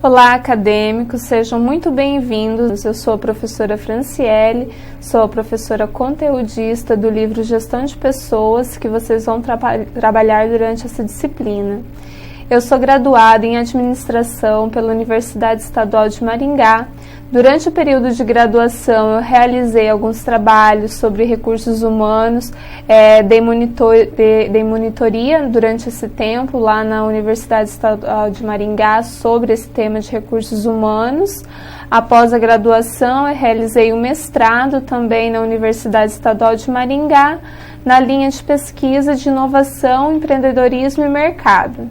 Olá, acadêmicos, sejam muito bem-vindos. Eu sou a professora Franciele, sou a professora conteudista do livro Gestão de Pessoas, que vocês vão trabalhar durante essa disciplina. Eu sou graduada em Administração pela Universidade Estadual de Maringá. Durante o período de graduação, eu realizei alguns trabalhos sobre recursos humanos, dei monitoria durante esse tempo lá na Universidade Estadual de Maringá sobre esse tema de recursos humanos. Após a graduação, eu realizei o mestrado também na Universidade Estadual de Maringá, na linha de pesquisa de inovação, empreendedorismo e mercado.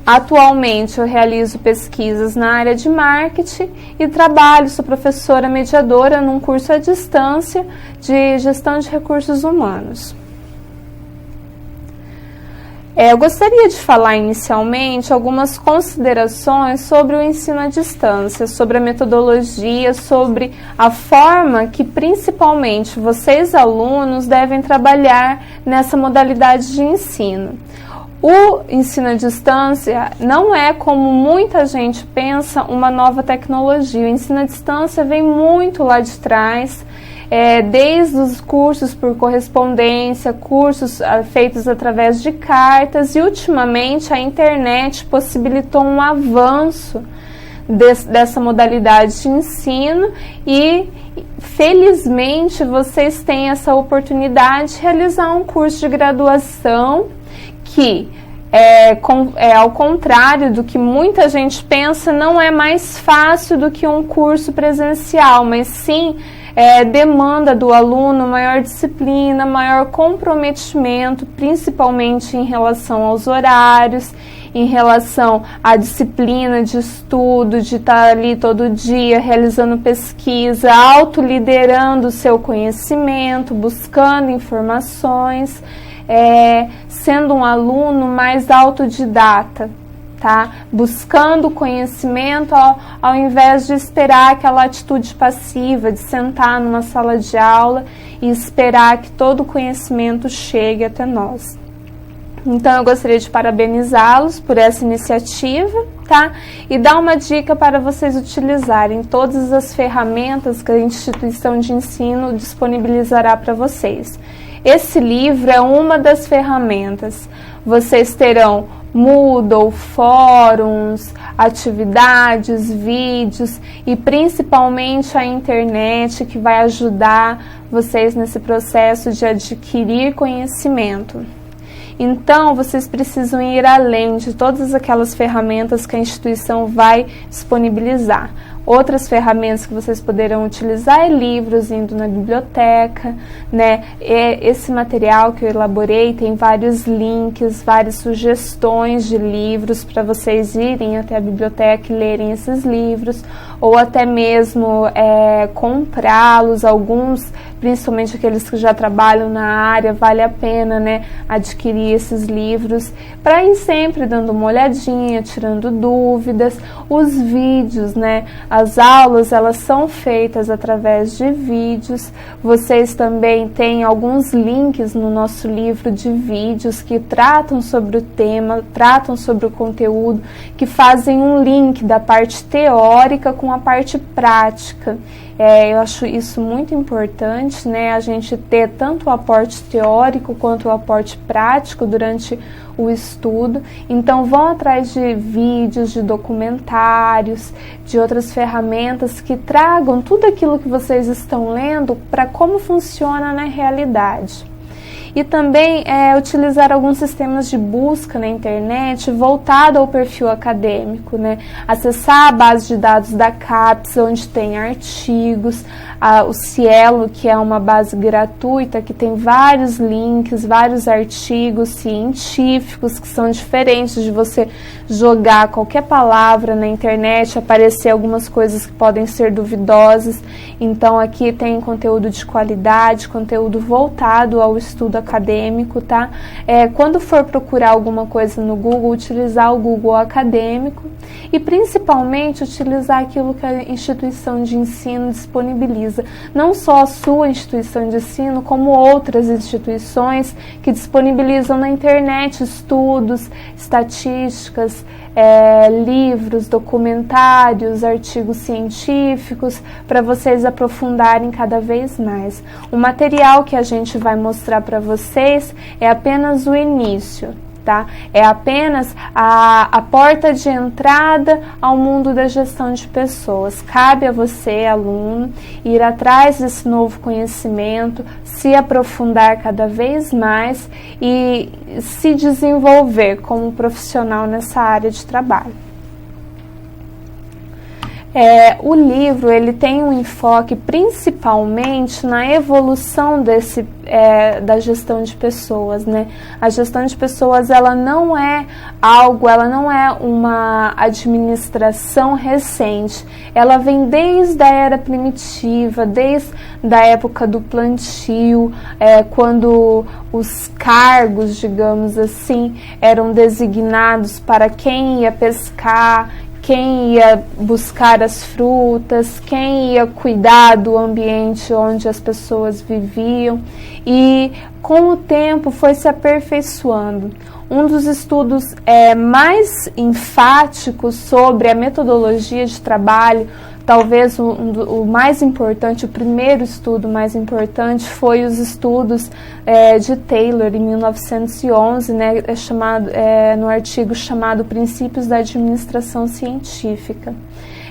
Atualmente eu realizo pesquisas na área de marketing e trabalho, sou professora mediadora num curso à distância de gestão de recursos humanos. Eu gostaria de falar inicialmente algumas considerações sobre o ensino à distância, sobre a metodologia, sobre a forma que principalmente vocês alunos devem trabalhar nessa modalidade de ensino. O ensino à distância não é, como muita gente pensa, uma nova tecnologia. O ensino à distância vem muito lá de trás, desde os cursos por correspondência, cursos feitos através de cartas, e ultimamente a internet possibilitou um avanço dessa modalidade de ensino e felizmente vocês têm essa oportunidade de realizar um curso de graduação que, ao contrário do que muita gente pensa, não é mais fácil do que um curso presencial, mas sim demanda do aluno maior disciplina, maior comprometimento, principalmente em relação aos horários, em relação à disciplina de estudo, de estar ali todo dia realizando pesquisa, autoliderando o seu conhecimento, buscando informações, sendo um aluno mais autodidata, tá? Buscando conhecimento ao invés de esperar aquela atitude passiva de sentar numa sala de aula e esperar que todo o conhecimento chegue até nós. Então, eu gostaria de parabenizá-los por essa iniciativa, tá? E dar uma dica para vocês utilizarem todas as ferramentas que a instituição de ensino disponibilizará para vocês. Esse livro é uma das ferramentas. Vocês terão Moodle, fóruns, atividades, vídeos e principalmente a internet, que vai ajudar vocês nesse processo de adquirir conhecimento. Então, vocês precisam ir além de todas aquelas ferramentas que a instituição vai disponibilizar. Outras ferramentas que vocês poderão utilizar é livros, indo na biblioteca, né? Esse material que eu elaborei tem vários links, várias sugestões de livros para vocês irem até a biblioteca e lerem esses livros, ou até mesmo comprá-los, alguns, principalmente aqueles que já trabalham na área, vale a pena, né, adquirir esses livros, para ir sempre dando uma olhadinha, tirando dúvidas. Os vídeos, né, as aulas, elas são feitas através de vídeos. Vocês também têm alguns links no nosso livro de vídeos que tratam sobre o tema, tratam sobre o conteúdo, que fazem um link da parte teórica com a parte prática. Eu acho isso muito importante, né? A gente ter tanto o aporte teórico quanto o aporte prático durante o estudo. Então, vão atrás de vídeos, de documentários, de outras ferramentas que tragam tudo aquilo que vocês estão lendo para como funciona na realidade. E também utilizar alguns sistemas de busca na internet voltado ao perfil acadêmico, né? Acessar a base de dados da CAPES, onde tem artigos, o Cielo, que é uma base gratuita, que tem vários links, vários artigos científicos, que são diferentes de você jogar qualquer palavra na internet, aparecer algumas coisas que podem ser duvidosas. Então, aqui tem conteúdo de qualidade, conteúdo voltado ao estudo acadêmico, tá? Quando for procurar alguma coisa no Google, utilizar o Google acadêmico e principalmente utilizar aquilo que a instituição de ensino disponibiliza. Não só a sua instituição de ensino, como outras instituições que disponibilizam na internet estudos, estatísticas, livros, documentários, artigos científicos, para vocês aprofundarem cada vez mais. O material que a gente vai mostrar para vocês é apenas o início, tá? É apenas a porta de entrada ao mundo da gestão de pessoas. Cabe a você, aluno, ir atrás desse novo conhecimento, se aprofundar cada vez mais e se desenvolver como profissional nessa área de trabalho. O livro ele tem um enfoque principalmente na evolução da gestão de pessoas, né? A gestão de pessoas ela não é uma administração recente. Ela vem desde a era primitiva, desde a época do plantio, quando os cargos, digamos assim, eram designados para quem ia pescar, quem ia buscar as frutas, quem ia cuidar do ambiente onde as pessoas viviam, e com o tempo foi se aperfeiçoando. Um dos estudos mais enfáticos sobre a metodologia de trabalho, talvez o mais importante, o primeiro estudo mais importante, foi os estudos de Taylor, em 1911, né, no artigo chamado Princípios da Administração Científica.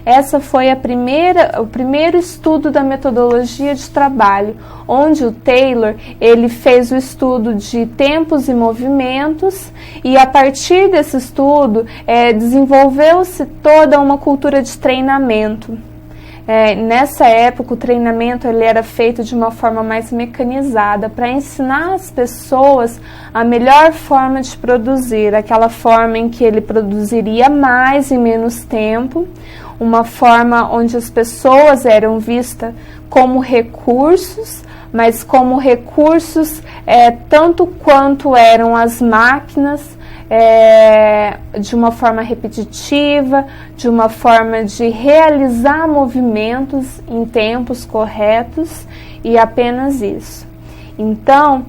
Essa foi o primeiro estudo da metodologia de trabalho, onde o Taylor ele fez o estudo de tempos e movimentos, e a partir desse estudo desenvolveu-se toda uma cultura de treinamento. Nessa época o treinamento ele era feito de uma forma mais mecanizada para ensinar as pessoas a melhor forma de produzir, aquela forma em que ele produziria mais em menos tempo, uma forma onde as pessoas eram vistas como recursos, mas como recursos tanto quanto eram as máquinas, de uma forma repetitiva, de uma forma de realizar movimentos em tempos corretos, e apenas isso. Então,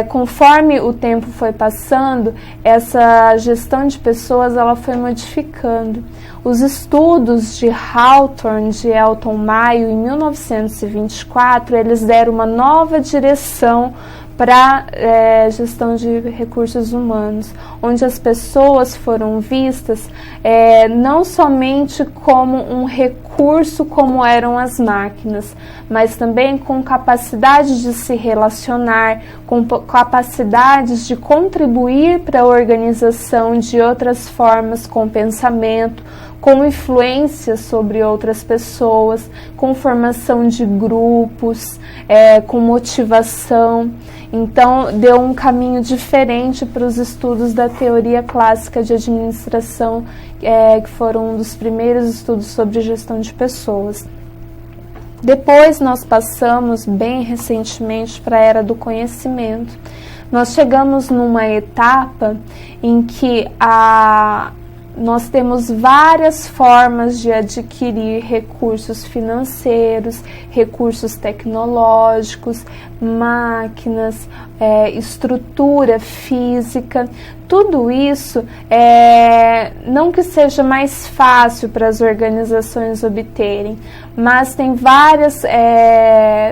conforme o tempo foi passando, essa gestão de pessoas ela foi modificando. Os estudos de Hawthorne, de Elton Mayo, em 1924, eles deram uma nova direção para gestão de recursos humanos, onde as pessoas foram vistas não somente como um recurso como eram as máquinas, mas também com capacidade de se relacionar, com capacidades de contribuir para a organização de outras formas, com pensamento, com influência sobre outras pessoas, com formação de grupos, com motivação. Então, deu um caminho diferente para os estudos da teoria clássica de administração, que foram um dos primeiros estudos sobre gestão de pessoas. Depois, nós passamos, bem recentemente, para a era do conhecimento. Nós chegamos numa etapa em que nós temos várias formas de adquirir recursos financeiros, recursos tecnológicos, máquinas, estrutura física. Tudo isso não que seja mais fácil para as organizações obterem, mas tem vários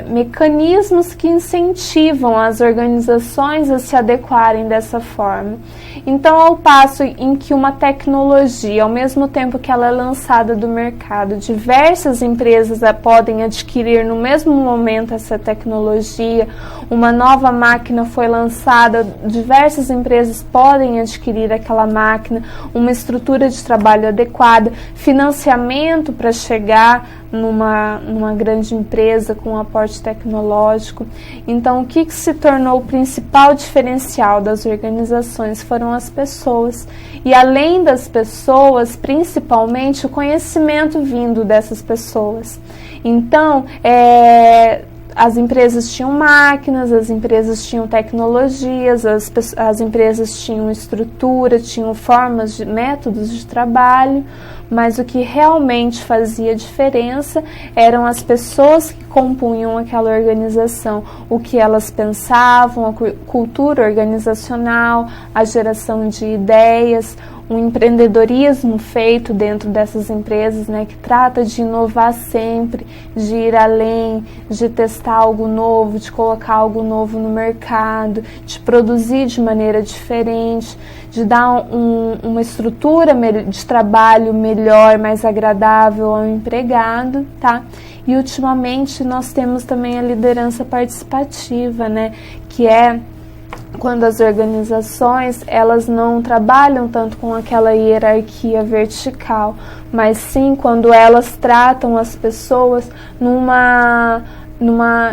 mecanismos que incentivam as organizações a se adequarem dessa forma. Então, ao passo em que uma tecnologia, ao mesmo tempo que ela é lançada do mercado, diversas empresas podem adquirir no mesmo momento essa tecnologia, uma nova máquina foi lançada, diversas empresas podem adquirir aquela máquina, uma estrutura de trabalho adequada, financiamento para chegar numa grande empresa com um aporte tecnológico. Então, o que se tornou o principal diferencial das organizações foram as pessoas. E além das pessoas, principalmente o conhecimento vindo dessas pessoas. Então, as empresas tinham máquinas, as empresas tinham tecnologias, as empresas tinham estrutura, tinham formas, métodos de trabalho, mas o que realmente fazia diferença eram as pessoas que compunham aquela organização, o que elas pensavam, a cultura organizacional, a geração de ideias, um empreendedorismo feito dentro dessas empresas, né, que trata de inovar sempre, de ir além, de testar algo novo, de colocar algo novo no mercado, de produzir de maneira diferente, de dar uma estrutura de trabalho melhor, mais agradável ao empregado, tá? E ultimamente nós temos também a liderança participativa, né, que é quando as organizações elas não trabalham tanto com aquela hierarquia vertical, mas sim quando elas tratam as pessoas numa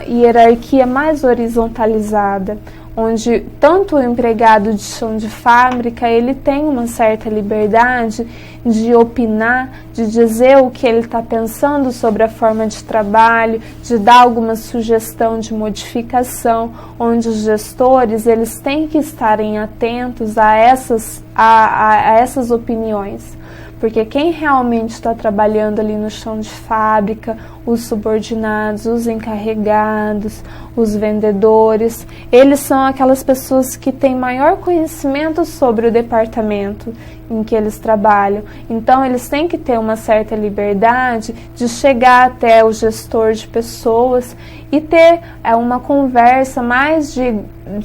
hierarquia mais horizontalizada, onde tanto o empregado de chão de fábrica ele tem uma certa liberdade de opinar, de dizer o que ele está pensando sobre a forma de trabalho, de dar alguma sugestão de modificação, onde os gestores eles têm que estarem atentos a essas opiniões. Porque quem realmente está trabalhando ali no chão de fábrica, os subordinados, os encarregados, os vendedores, eles são aquelas pessoas que têm maior conhecimento sobre o departamento em que eles trabalham. Então, eles têm que ter uma certa liberdade de chegar até o gestor de pessoas e ter uma conversa mais de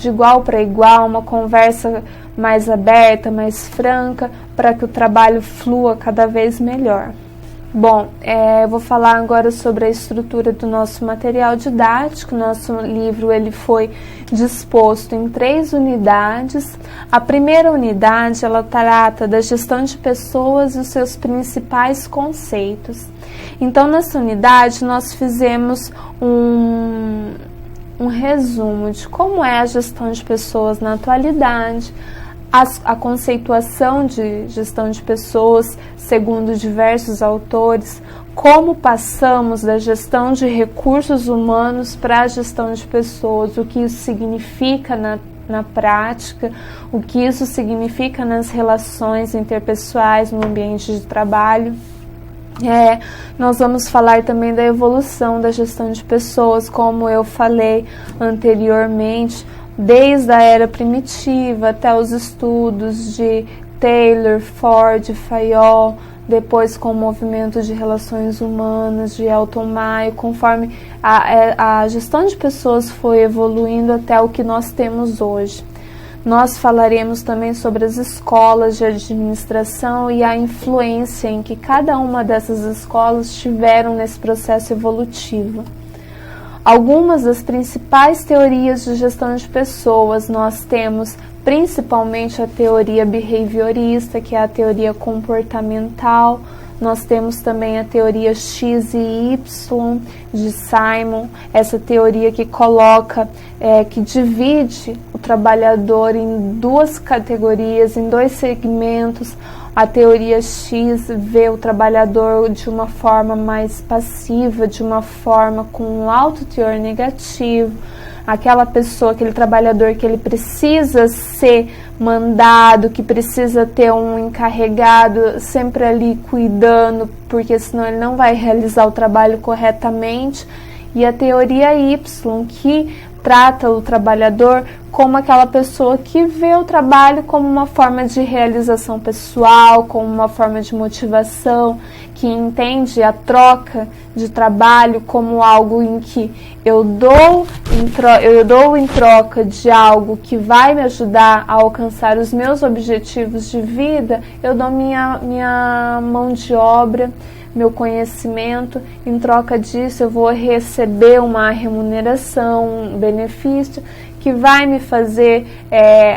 igual para igual, uma conversa mais aberta, mais franca, para que o trabalho flua cada vez melhor. Bom, eu vou falar agora sobre a estrutura do nosso material didático. Nosso livro ele foi disposto em 3 unidades. A primeira unidade ela trata da gestão de pessoas e os seus principais conceitos. Então, nessa unidade, nós fizemos um resumo de como é a gestão de pessoas na atualidade, a conceituação de gestão de pessoas segundo diversos autores, como passamos da gestão de recursos humanos para a gestão de pessoas, o que isso significa na prática, o que isso significa nas relações interpessoais no ambiente de trabalho. Nós vamos falar também da evolução da gestão de pessoas, como eu falei anteriormente, desde a era primitiva até os estudos de Taylor, Ford, Fayol, depois com o movimento de relações humanas de Elton Mayo, conforme a gestão de pessoas foi evoluindo até o que nós temos hoje. Nós falaremos também sobre as escolas de administração e a influência em que cada uma dessas escolas tiveram nesse processo evolutivo. Algumas das principais teorias de gestão de pessoas, nós temos principalmente a teoria behaviorista, que é a teoria comportamental. Nós temos também a teoria X e Y de Simon, essa teoria que coloca, que divide o trabalhador em 2 categorias, em 2 segmentos. A teoria X vê o trabalhador de uma forma mais passiva, de uma forma com um alto teor negativo. Aquela pessoa, aquele trabalhador que ele precisa ser mandado, que precisa ter um encarregado sempre ali cuidando, porque senão ele não vai realizar o trabalho corretamente. E a teoria Y, que trata o trabalhador como aquela pessoa que vê o trabalho como uma forma de realização pessoal, como uma forma de motivação, que entende a troca de trabalho como algo em que eu dou em troca de algo que vai me ajudar a alcançar os meus objetivos de vida, eu dou minha mão de obra, meu conhecimento, em troca disso eu vou receber uma remuneração, um benefício que vai me fazer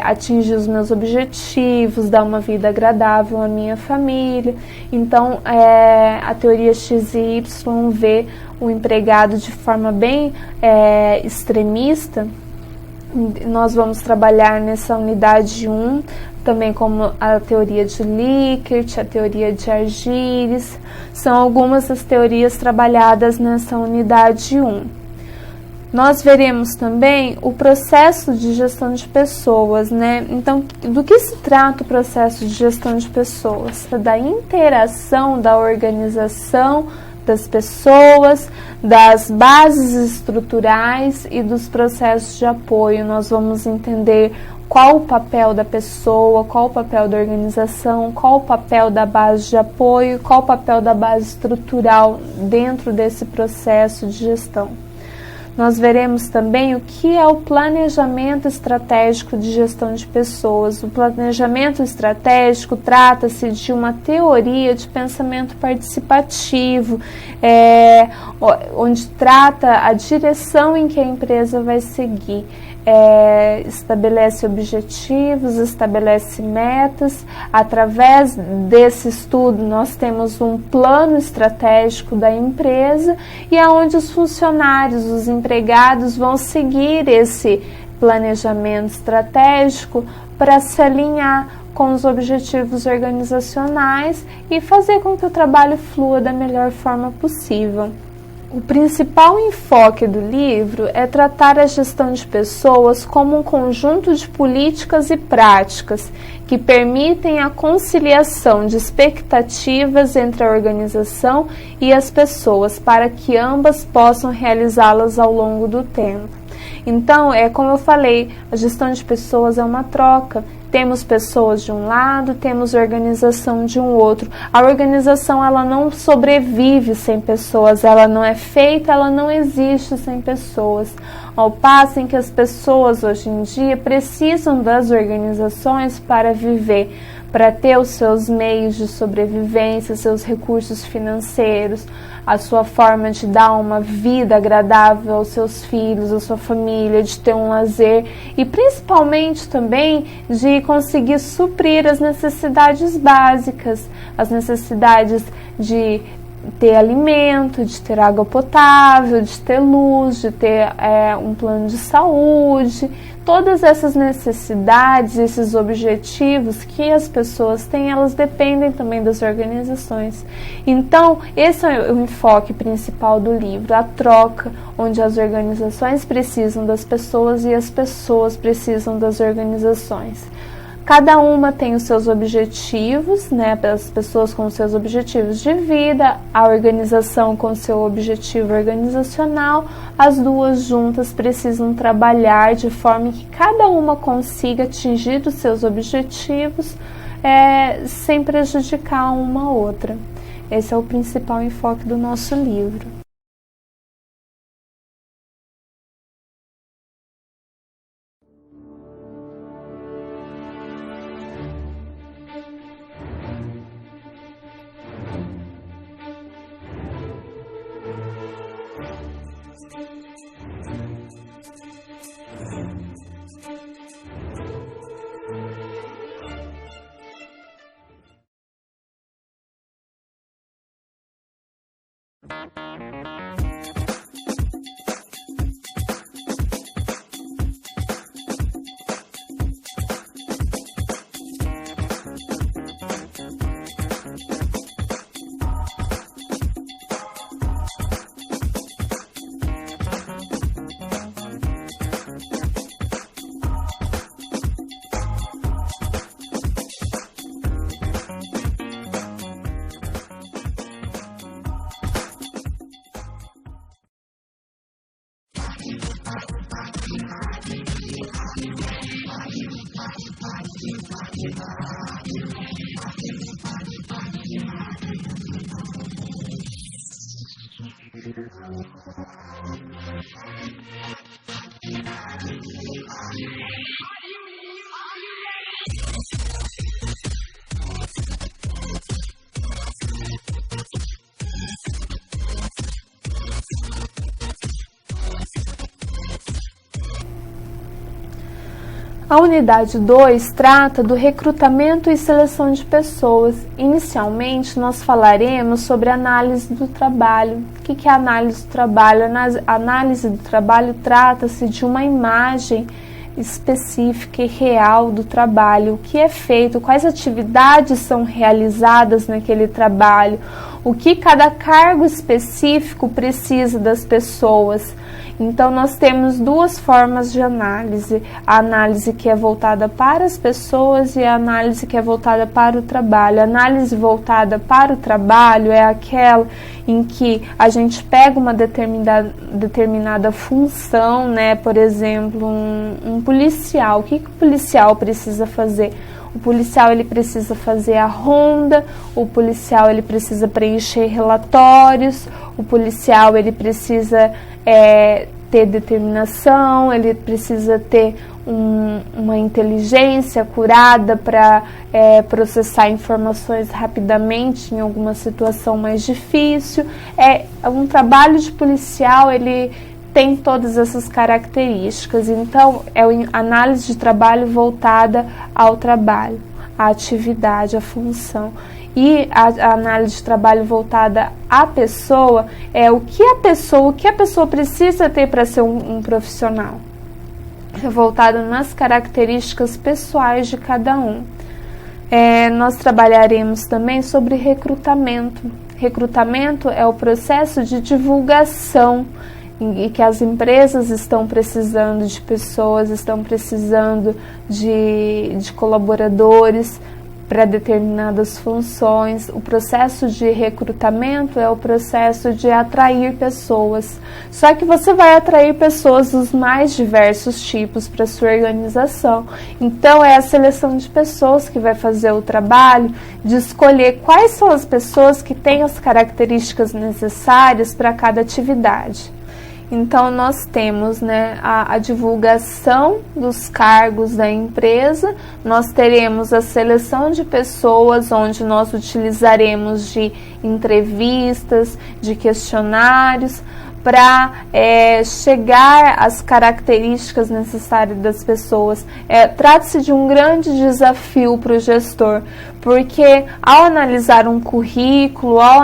atingir os meus objetivos, dar uma vida agradável à minha família. Então, a teoria X e Y vê o empregado de forma bem extremista. Nós vamos trabalhar nessa unidade 1, também como a teoria de Likert, a teoria de Argyris, são algumas das teorias trabalhadas nessa unidade 1. Nós veremos também o processo de gestão de pessoas, né? Então, do que se trata o processo de gestão de pessoas? Da interação da organização das pessoas, das bases estruturais e dos processos de apoio. Nós vamos entender qual o papel da pessoa, qual o papel da organização, qual o papel da base de apoio, qual o papel da base estrutural dentro desse processo de gestão. Nós veremos também o que é o planejamento estratégico de gestão de pessoas. O planejamento estratégico trata-se de uma teoria de pensamento participativo, onde trata a direção em que a empresa vai seguir. Estabelece objetivos, estabelece metas. Através desse estudo nós temos um plano estratégico da empresa e aonde os funcionários, os empregados vão seguir esse planejamento estratégico para se alinhar com os objetivos organizacionais e fazer com que o trabalho flua da melhor forma possível. O principal enfoque do livro é tratar a gestão de pessoas como um conjunto de políticas e práticas que permitem a conciliação de expectativas entre a organização e as pessoas para que ambas possam realizá-las ao longo do tempo. Então, como eu falei, a gestão de pessoas é uma troca. Temos pessoas de um lado, temos organização de um outro. A organização ela não sobrevive sem pessoas, ela não é feita, ela não existe sem pessoas. Ao passo em que as pessoas hoje em dia precisam das organizações para viver, para ter os seus meios de sobrevivência, seus recursos financeiros, a sua forma de dar uma vida agradável aos seus filhos, à sua família, de ter um lazer e principalmente também de conseguir suprir as necessidades básicas, as necessidades de ter alimento, de ter água potável, de ter luz, de ter um plano de saúde. Todas essas necessidades, esses objetivos que as pessoas têm, elas dependem também das organizações. Então, esse é o enfoque principal do livro, a troca, onde as organizações precisam das pessoas e as pessoas precisam das organizações. Cada uma tem os seus objetivos, né? As pessoas com os seus objetivos de vida, a organização com o seu objetivo organizacional, as duas juntas precisam trabalhar de forma que cada uma consiga atingir os seus objetivos sem prejudicar uma a outra. Esse é o principal enfoque do nosso livro. A unidade 2 trata do recrutamento e seleção de pessoas. Inicialmente, nós falaremos sobre a análise do trabalho. O que é a análise do trabalho? A análise do trabalho trata-se de uma imagem específica e real do trabalho, o que é feito, quais atividades são realizadas naquele trabalho, o que cada cargo específico precisa das pessoas. Então, nós temos duas formas de análise: a análise que é voltada para as pessoas e a análise que é voltada para o trabalho. A análise voltada para o trabalho é aquela em que a gente pega uma determinada função, né? Por exemplo, um policial. O que o policial precisa fazer? O policial ele precisa fazer a ronda, o policial ele precisa preencher relatórios, o policial ele precisa ter determinação, ele precisa ter uma inteligência acurada para processar informações rapidamente em alguma situação mais difícil. Um trabalho de policial, ele tem todas essas características. Então, é a análise de trabalho voltada ao trabalho, à atividade, à função. E a análise de trabalho voltada à pessoa é o que a pessoa precisa ter para ser um profissional. É voltada nas características pessoais de cada um. Nós trabalharemos também sobre recrutamento. Recrutamento é o processo de divulgação e que as empresas estão precisando de pessoas, estão precisando de colaboradores para determinadas funções. O processo de recrutamento é o processo de atrair pessoas. Só que você vai atrair pessoas dos mais diversos tipos para sua organização. Então, é a seleção de pessoas que vai fazer o trabalho de escolher quais são as pessoas que têm as características necessárias para cada atividade. Então, nós temos, né, a divulgação dos cargos da empresa, nós teremos a seleção de pessoas, onde nós utilizaremos de entrevistas, de questionários, para chegar às características necessárias das pessoas. Trata-se de um grande desafio para o gestor, porque ao analisar um currículo, ao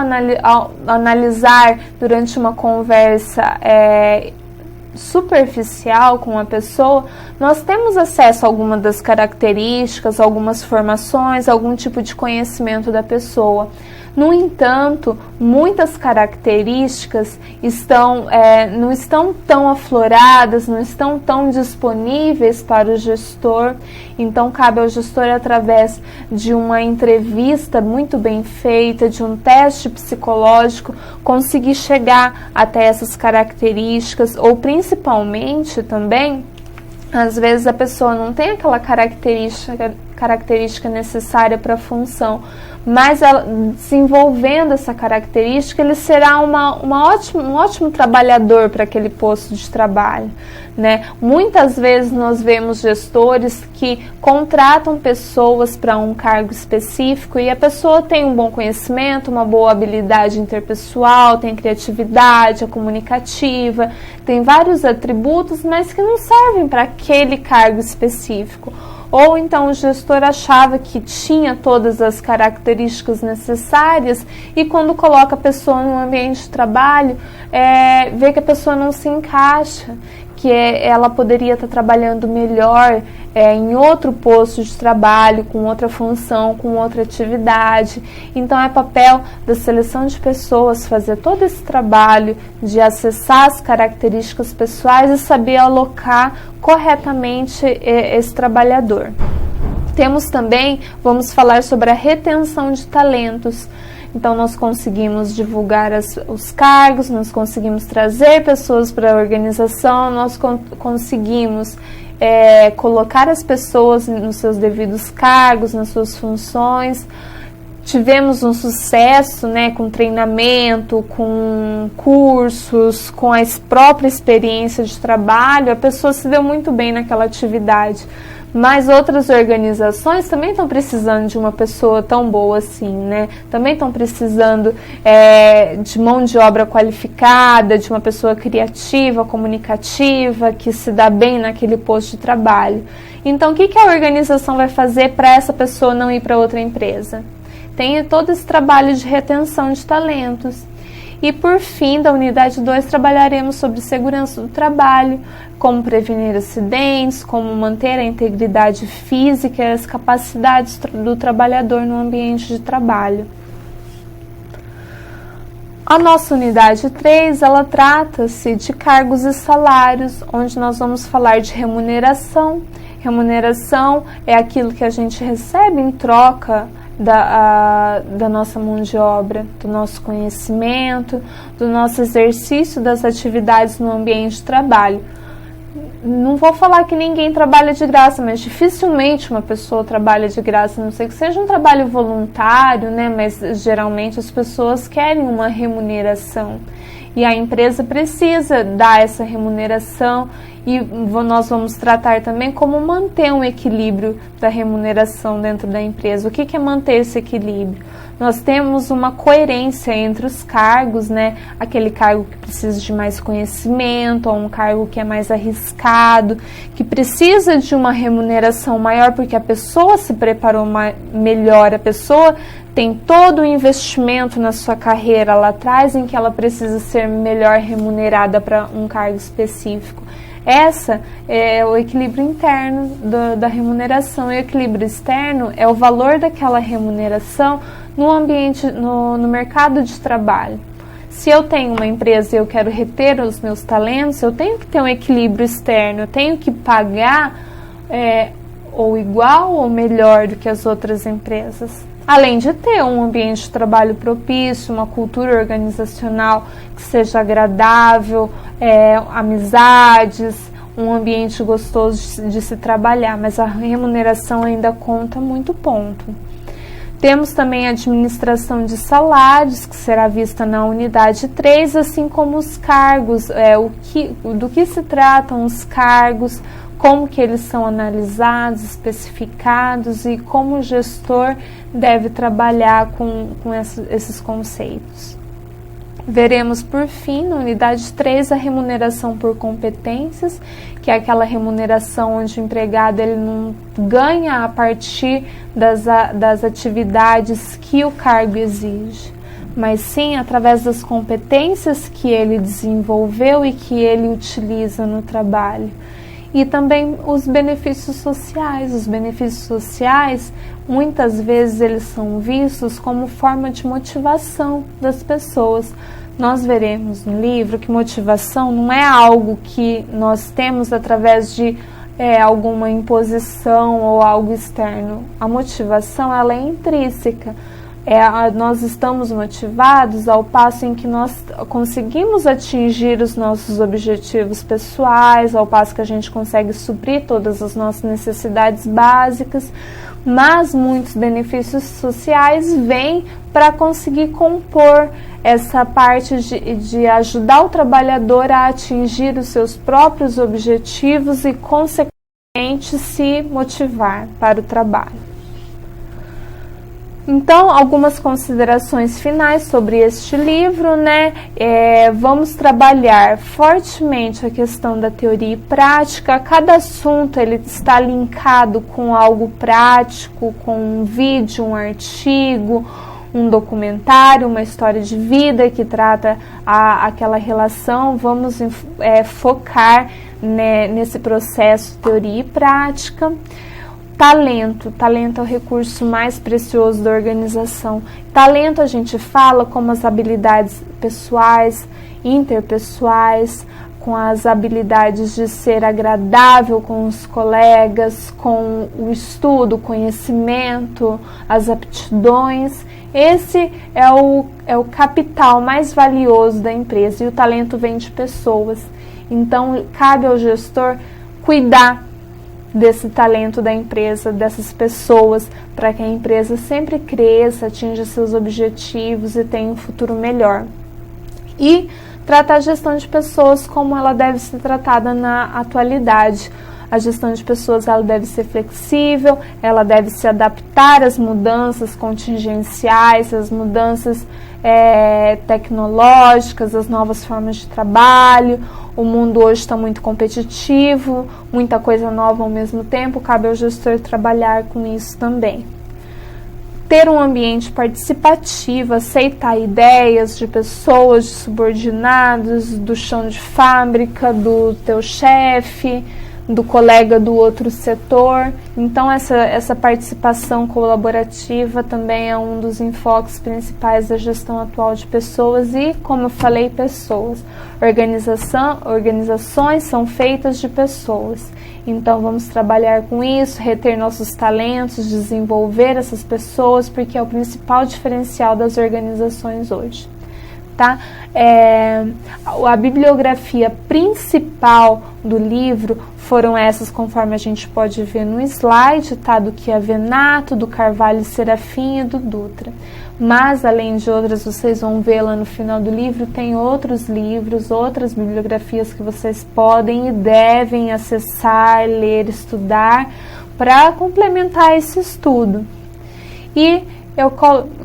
analisar durante uma conversa superficial com a pessoa, nós temos acesso a algumas das características, algumas formações, algum tipo de conhecimento da pessoa. No entanto, muitas características não estão tão afloradas, não estão tão disponíveis para o gestor. Então, cabe ao gestor, através de uma entrevista muito bem feita, de um teste psicológico, conseguir chegar até essas características, ou principalmente também, às vezes a pessoa não tem aquela característica necessária para a função, mas ela, desenvolvendo essa característica, ele será um ótimo trabalhador para aquele posto de trabalho, né? Muitas vezes nós vemos gestores que contratam pessoas para um cargo específico e a pessoa tem um bom conhecimento, uma boa habilidade interpessoal, tem criatividade, é comunicativa, tem vários atributos, mas que não servem para aquele cargo específico. Ou então o gestor achava que tinha todas as características necessárias e quando coloca a pessoa no ambiente de trabalho, vê que a pessoa não se encaixa, que ela poderia estar trabalhando melhor em outro posto de trabalho, com outra função, com outra atividade. Então, é papel da seleção de pessoas fazer todo esse trabalho de acessar as características pessoais e saber alocar corretamente esse trabalhador. Temos também, vamos falar sobre a retenção de talentos. Então, nós conseguimos divulgar os cargos, nós conseguimos trazer pessoas para a organização, nós conseguimos colocar as pessoas nos seus devidos cargos, nas suas funções. Tivemos um sucesso, né, com treinamento, com cursos, com a própria experiência de trabalho, a pessoa se deu muito bem naquela atividade. Mas outras organizações também estão precisando de uma pessoa tão boa assim, né? Também estão precisando de mão de obra qualificada, de uma pessoa criativa, comunicativa, que se dá bem naquele posto de trabalho. Então, o que a organização vai fazer para essa pessoa não ir para outra empresa? Tem todo esse trabalho de retenção de talentos. E, por fim, da unidade 2, trabalharemos sobre segurança do trabalho, como prevenir acidentes, como manter a integridade física e as capacidades do trabalhador no ambiente de trabalho. A nossa unidade 3, ela trata-se de cargos e salários, onde nós vamos falar de remuneração. Remuneração é aquilo que a gente recebe em troca da nossa mão de obra, do nosso conhecimento, do nosso exercício das atividades no ambiente de trabalho. Não vou falar que ninguém trabalha de graça, mas dificilmente uma pessoa trabalha de graça, a não ser que seja um trabalho voluntário, né? Mas geralmente as pessoas querem uma remuneração e a empresa precisa dar essa remuneração, e nós vamos tratar também como manter um equilíbrio da remuneração dentro da empresa. O que é manter esse equilíbrio? Nós temos uma coerência entre os cargos, né? Aquele cargo que precisa de mais conhecimento, ou um cargo que é mais arriscado, que precisa de uma remuneração maior porque a pessoa se preparou melhor, a pessoa tem todo o investimento na sua carreira lá atrás em que ela precisa ser melhor remunerada para um cargo específico. Essa é o equilíbrio interno da remuneração, e o equilíbrio externo é o valor daquela remuneração no ambiente, no mercado de trabalho. Se eu tenho uma empresa e eu quero reter os meus talentos, eu tenho que ter um equilíbrio externo, eu tenho que pagar ou igual ou melhor do que as outras empresas. Além de ter um ambiente de trabalho propício, uma cultura organizacional que seja agradável, amizades, um ambiente gostoso de se trabalhar, mas a remuneração ainda conta muito ponto. Temos também a administração de salários, que será vista na unidade 3, assim como os cargos, do que se tratam os cargos, como que eles são analisados, especificados e como o gestor deve trabalhar com esses conceitos. Veremos, por fim, na unidade 3, a remuneração por competências, que é aquela remuneração onde o empregado ele não ganha a partir das atividades que o cargo exige, mas sim através das competências que ele desenvolveu e que ele utiliza no trabalho. E também os benefícios sociais. Os benefícios sociais, muitas vezes, eles são vistos como forma de motivação das pessoas. Nós veremos no livro que motivação não é algo que nós temos através de alguma imposição ou algo externo. A motivação, ela é intrínseca. Nós estamos motivados ao passo em que nós conseguimos atingir os nossos objetivos pessoais, ao passo que a gente consegue suprir todas as nossas necessidades básicas, mas muitos benefícios sociais vêm para conseguir compor essa parte de ajudar o trabalhador a atingir os seus próprios objetivos e, consequentemente, se motivar para o trabalho. Então, algumas considerações finais sobre este livro, né? Vamos trabalhar fortemente a questão da teoria e prática. Cada assunto ele está linkado com algo prático, com um vídeo, um artigo, um documentário, uma história de vida que trata aquela relação. Vamos focar, né, nesse processo teoria e prática. Talento é o recurso mais precioso da organização. Talento a gente fala como as habilidades pessoais, interpessoais, com as habilidades de ser agradável com os colegas, com o estudo, o conhecimento, as aptidões. Esse é o capital mais valioso da empresa, e o talento vem de pessoas. Então, cabe ao gestor cuidar desse talento da empresa, dessas pessoas, para que a empresa sempre cresça, atinja seus objetivos e tenha um futuro melhor. E tratar a gestão de pessoas como ela deve ser tratada na atualidade. A gestão de pessoas ela deve ser flexível, ela deve se adaptar às mudanças contingenciais, às mudanças tecnológicas, às novas formas de trabalho. O mundo hoje está muito competitivo, muita coisa nova ao mesmo tempo, cabe ao gestor trabalhar com isso também. Ter um ambiente participativo, aceitar ideias de pessoas, de subordinados, do chão de fábrica, do teu chefe, do colega do outro setor. Então essa participação colaborativa também é um dos enfoques principais da gestão atual de pessoas e, como eu falei, pessoas. Organizações são feitas de pessoas. Então vamos trabalhar com isso, reter nossos talentos, desenvolver essas pessoas, porque é o principal diferencial das organizações hoje. Tá? A bibliografia principal do livro foram essas, conforme a gente pode ver no slide, tá? Do Chiavenato, do Carvalho Serafim e do Dutra. Mas, além de outras, vocês vão ver lá no final do livro, tem outros livros, outras bibliografias que vocês podem e devem acessar, ler, estudar, para complementar esse estudo. E eu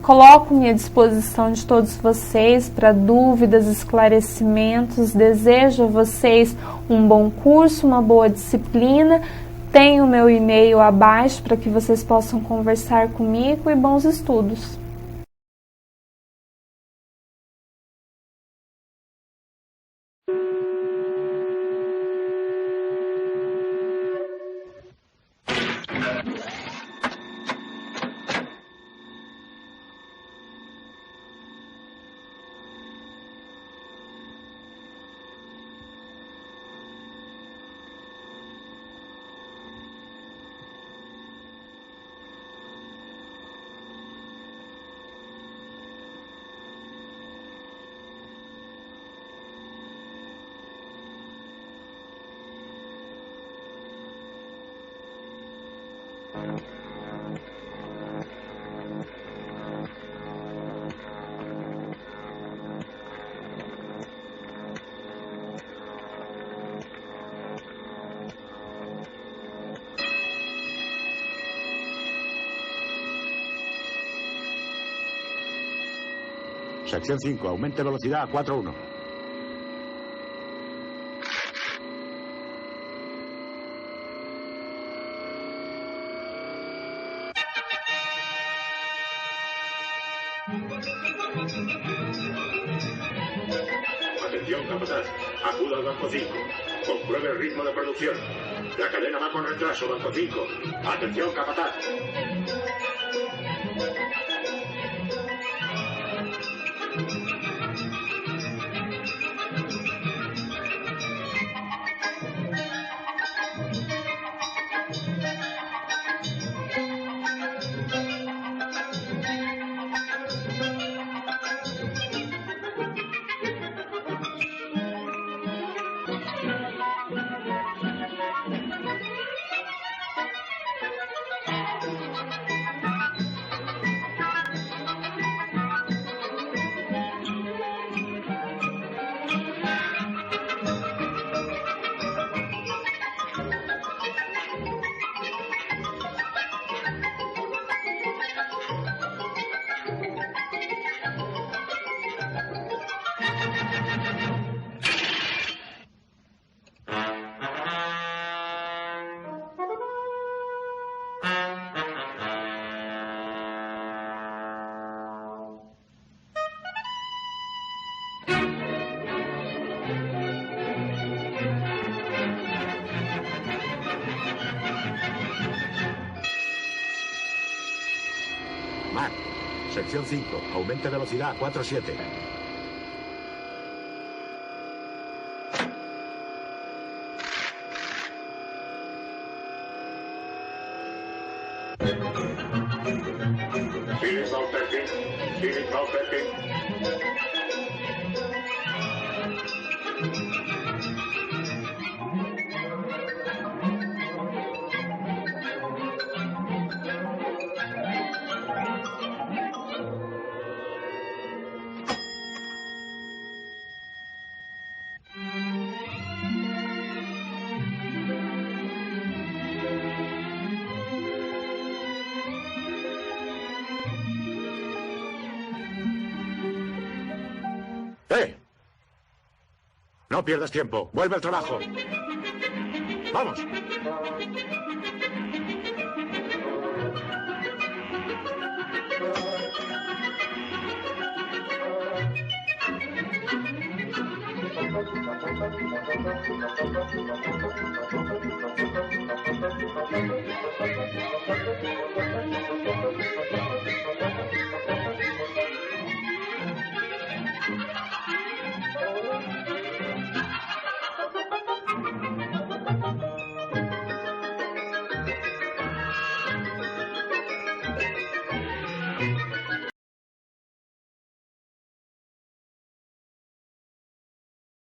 coloco-me à disposição de todos vocês para dúvidas, esclarecimentos. Desejo a vocês um bom curso, uma boa disciplina. Tem o meu e-mail abaixo para que vocês possam conversar comigo e bons estudos. Sección 5, aumente velocidad a 4.1. Atención, capataz. Acuda al Banco 5. Compruebe el ritmo de producción. La cadena va con retraso, Banco 5. Atención, capataz. Mac, sección 5, aumente velocidad a 4.7. Felix Valperkin. Felix Valperkin. No pierdas tiempo. Vuelve al trabajo. ¡Vamos!